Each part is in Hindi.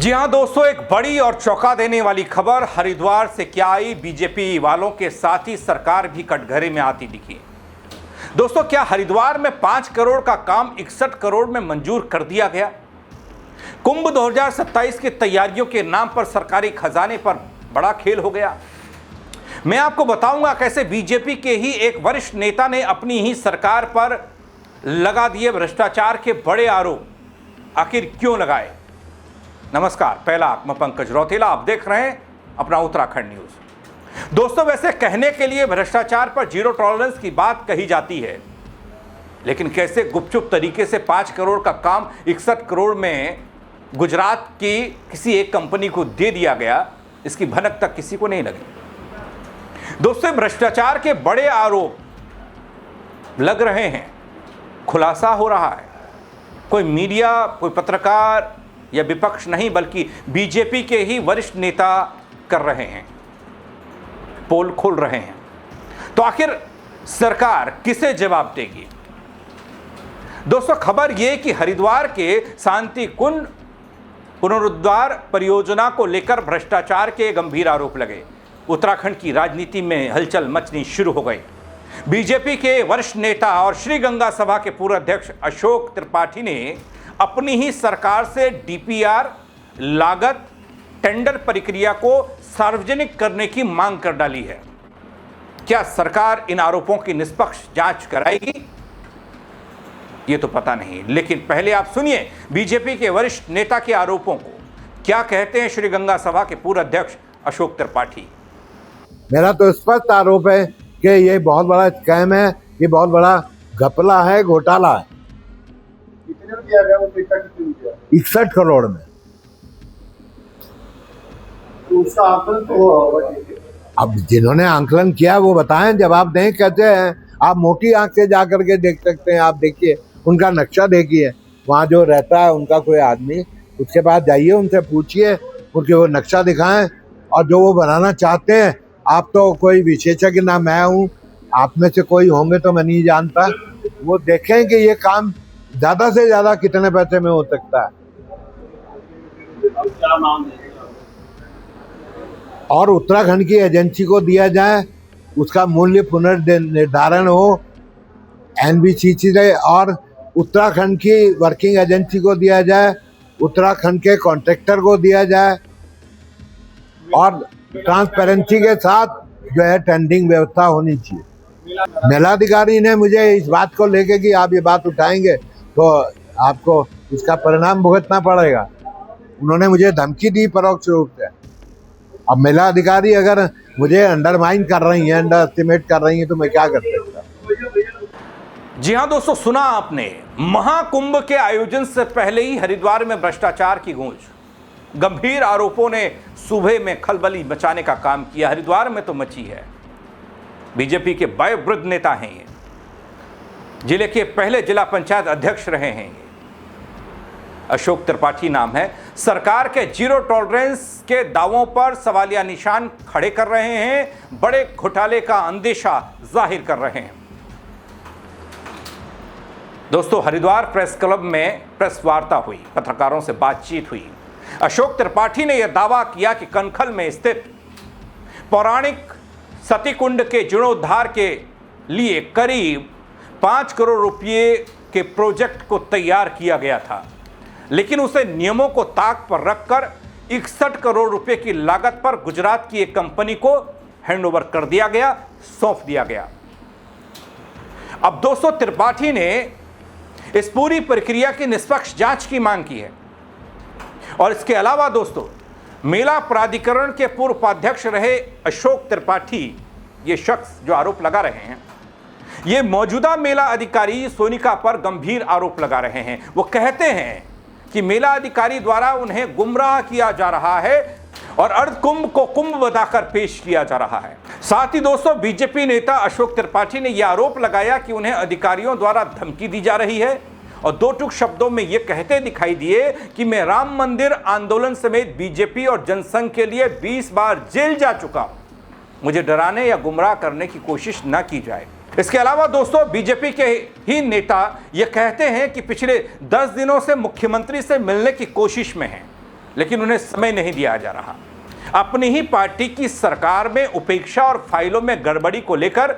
जी हां दोस्तों, एक बड़ी और चौंका देने वाली खबर हरिद्वार से क्या आई। बीजेपी वालों के साथ ही सरकार भी कटघरे में आती दिखी। दोस्तों, क्या हरिद्वार में 5 करोड़ का काम 61 करोड़ में मंजूर कर दिया गया? कुंभ 2027 की तैयारियों के नाम पर सरकारी खजाने पर बड़ा खेल हो गया। मैं आपको बताऊंगा कैसे बीजेपी के ही एक वरिष्ठ नेता ने अपनी ही सरकार पर लगा दिए भ्रष्टाचार के बड़े आरोप। आखिर क्यों लगाए? नमस्कार, पहला मैं पंकज रौतेला, आप देख रहे हैं अपना उत्तराखंड न्यूज। दोस्तों, वैसे कहने के लिए भ्रष्टाचार पर जीरो टॉलरेंस की बात कही जाती है, लेकिन कैसे गुपचुप तरीके से 5 करोड़ का काम 61 करोड़ में गुजरात की किसी एक कंपनी को दे दिया गया, इसकी भनक तक किसी को नहीं लगी। दोस्तों, भ्रष्टाचार के बड़े आरोप लग रहे हैं, खुलासा हो रहा है। कोई मीडिया, कोई पत्रकार या विपक्ष नहीं, बल्कि बीजेपी के ही वरिष्ठ नेता कर रहे हैं, पोल खोल रहे हैं। तो आखिर सरकार किसे जवाब देगी? दोस्तों, खबर यह कि हरिद्वार के शांति कुंड पुनरुद्धार परियोजना को लेकर भ्रष्टाचार के गंभीर आरोप लगे। उत्तराखंड की राजनीति में हलचल मचनी शुरू हो गई। बीजेपी के वरिष्ठ नेता और श्री गंगा सभा के पूर्व अध्यक्ष अशोक त्रिपाठी ने अपनी ही सरकार से डीपीआर, लागत, टेंडर प्रक्रिया को सार्वजनिक करने की मांग कर डाली है। क्या सरकार इन आरोपों की निष्पक्ष जांच कराएगी? ये तो पता नहीं, लेकिन पहले आप सुनिए बीजेपी के वरिष्ठ नेता के आरोपों को। क्या कहते हैं श्री गंगा सभा के पूर्व अध्यक्ष अशोक त्रिपाठी? मेरा तो स्पष्ट आरोप है कि ये बहुत बड़ा स्कैम है, ये बहुत बड़ा घपला है, घोटाला है। कितने में दिया गया वो पैसा? कितने में दिया? 61 करोड़ में। तो उसका आकलन तो होगा। अब जिन्होंने आंकलन किया वो बताएं, जवाब दें। कहते हैं आप मोटी आंख से जा करके देख सकते हैं। आप देखिए, उनका नक्शा देखिए, वहाँ जो रहता है उनका कोई आदमी, उसके पास जाइए, उनसे पूछिए, उनके वो नक्शा दिखाएं। और जो वो बनाना चाहते हैं, आप तो कोई विशेषज्ञ ना मैं हूँ, आप में से कोई होंगे तो मैं नहीं जानता, वो देखें कि ये काम ज्यादा से ज्यादा कितने पैसे में हो सकता है। अब क्या मांग है? और उत्तराखंड की एजेंसी को दिया जाए, उसका मूल्य पुनर्निर्धारण हो एनबीसीसी से, और उत्तराखंड की वर्किंग एजेंसी को दिया जाए, उत्तराखंड के कॉन्ट्रैक्टर को दिया जाए, और ट्रांसपेरेंसी के साथ जो है टेंडरिंग व्यवस्था होनी चाहिए। मेलाधिकारी ने मुझे इस बात को लेके कि आप ये बात उठाएंगे तो आपको इसका परिणाम भुगतना पड़ेगा, उन्होंने मुझे धमकी दी परोक्ष रूप से। अब मेला अधिकारी अगर मुझे अंडरमाइन कर रही हैं, अंडर एस्टिमेट कर रही हैं, तो मैं क्या कर सकता? जी हां दोस्तों, सुना आपने। महाकुंभ के आयोजन से पहले ही हरिद्वार में भ्रष्टाचार की गूंज, गंभीर आरोपों ने सूबे में खलबली मचाने का काम किया। हरिद्वार में तो मची है। बीजेपी के वयोवृद्ध नेता हैं ये, जिले के पहले जिला पंचायत अध्यक्ष रहे हैं ये। अशोक त्रिपाठी नाम है। सरकार के जीरो टॉलरेंस के दावों पर सवालिया निशान खड़े कर रहे हैं, बड़े घोटाले का अंदेशा जाहिर कर रहे हैं। दोस्तों, हरिद्वार प्रेस क्लब में प्रेस वार्ता हुई, पत्रकारों से बातचीत हुई। अशोक त्रिपाठी ने यह दावा किया कि कनखल में स्थित पौराणिक सती कुंड के जीर्णोद्धार के लिए करीब 5 करोड़ रुपये के प्रोजेक्ट को तैयार किया गया था, लेकिन उसे नियमों को ताक पर रखकर 61 करोड़ रुपए की लागत पर गुजरात की एक कंपनी को हैंडओवर कर दिया गया, सौंप दिया गया। अब दोस्तों, त्रिपाठी ने इस पूरी प्रक्रिया की निष्पक्ष जांच की मांग की है। और इसके अलावा दोस्तों, मेला प्राधिकरण के पूर्व उपाध्यक्ष रहे अशोक त्रिपाठी, ये शख्स जो आरोप लगा रहे हैं, ये मौजूदा मेला अधिकारी सोनिका पर गंभीर आरोप लगा रहे हैं। वो कहते हैं कि मेला अधिकारी द्वारा उन्हें गुमराह किया जा रहा है और अर्ध कुंभ को कुंभ बताकर पेश किया जा रहा है। साथ ही दोस्तों, बीजेपी नेता अशोक त्रिपाठी ने यह आरोप लगाया कि उन्हें अधिकारियों द्वारा धमकी दी जा रही है, और दो टूक शब्दों में यह कहते दिखाई दिए कि मैं राम मंदिर आंदोलन समेत बीजेपी और जनसंघ के लिए 20 बार जेल जा चुका, मुझे डराने या गुमराह करने की कोशिश न की जाए। इसके अलावा दोस्तों, बीजेपी के ही नेता ये कहते हैं कि पिछले 10 दिनों से मुख्यमंत्री से मिलने की कोशिश में हैं, लेकिन उन्हें समय नहीं दिया जा रहा। अपनी ही पार्टी की सरकार में उपेक्षा और फाइलों में गड़बड़ी को लेकर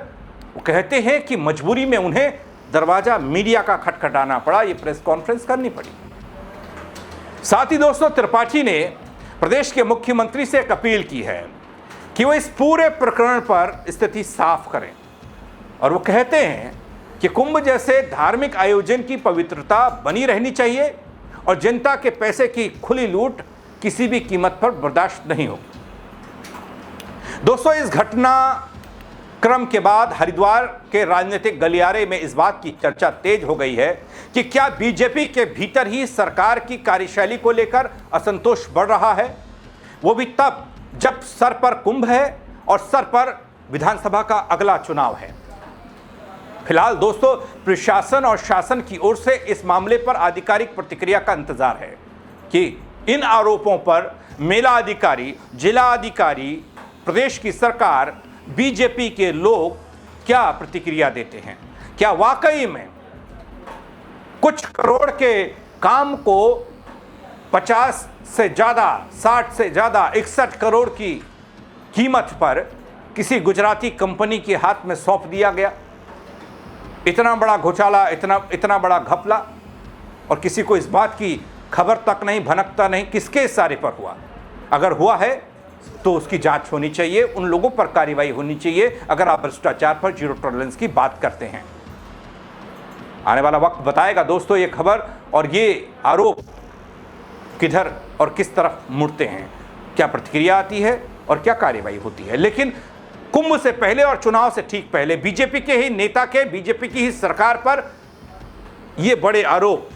वो कहते हैं कि मजबूरी में उन्हें दरवाजा मीडिया का खटखटाना पड़ा, ये प्रेस कॉन्फ्रेंस करनी पड़ी। साथ ही दोस्तों, त्रिपाठी ने प्रदेश के मुख्यमंत्री से एक अपील की है कि वो इस पूरे प्रकरण पर स्थिति साफ करें। और वो कहते हैं कि कुंभ जैसे धार्मिक आयोजन की पवित्रता बनी रहनी चाहिए और जनता के पैसे की खुली लूट किसी भी कीमत पर बर्दाश्त नहीं होगी। दोस्तों, इस घटनाक्रम के बाद हरिद्वार के राजनीतिक गलियारे में इस बात की चर्चा तेज हो गई है कि क्या बीजेपी के भीतर ही सरकार की कार्यशैली को लेकर असंतोष बढ़ रहा है, वो भी तब जब सर पर कुंभ है और सर पर विधानसभा का अगला चुनाव है। फिलहाल दोस्तों, प्रशासन और शासन की ओर से इस मामले पर आधिकारिक प्रतिक्रिया का इंतजार है कि इन आरोपों पर मेला अधिकारी, जिला अधिकारी, प्रदेश की सरकार, बीजेपी के लोग क्या प्रतिक्रिया देते हैं। क्या वाकई में कुछ करोड़ के काम को 50 से ज़्यादा, 60 से ज़्यादा, 61 करोड़ की कीमत पर किसी गुजराती कंपनी के हाथ में सौंप दिया गया। इतना बड़ा घोटाला, इतना बड़ा घपला, और किसी को इस बात की खबर तक नहीं, भनकता नहीं किसके इशारे पर हुआ। अगर हुआ है तो उसकी जांच होनी चाहिए, उन लोगों पर कार्रवाई होनी चाहिए अगर आप भ्रष्टाचार पर जीरो टॉलरेंस की बात करते हैं। आने वाला वक्त बताएगा दोस्तों ये खबर और ये आरोप किधर और किस तरफ मुड़ते हैं, क्या प्रतिक्रिया आती है और क्या कार्रवाई होती है। लेकिन कुंभ से पहले और चुनाव से ठीक पहले बीजेपी के ही नेता के, बीजेपी की ही सरकार पर ये बड़े आरोप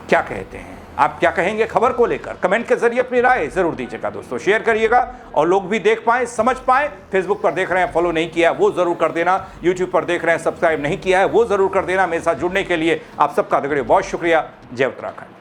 क्या कहते हैं। आप क्या कहेंगे खबर को लेकर? कमेंट के जरिए अपनी राय जरूर दीजिएगा दोस्तों, शेयर करिएगा और लोग भी देख पाएं, समझ पाएं। फेसबुक पर देख रहे हैं, फॉलो नहीं किया है वो जरूर कर देना। यूट्यूब पर देख रहे हैं, सब्सक्राइब नहीं किया है वो जरूर कर देना। मेरे साथ जुड़ने के लिए आप सबका बहुत शुक्रिया। जय उत्तराखंड।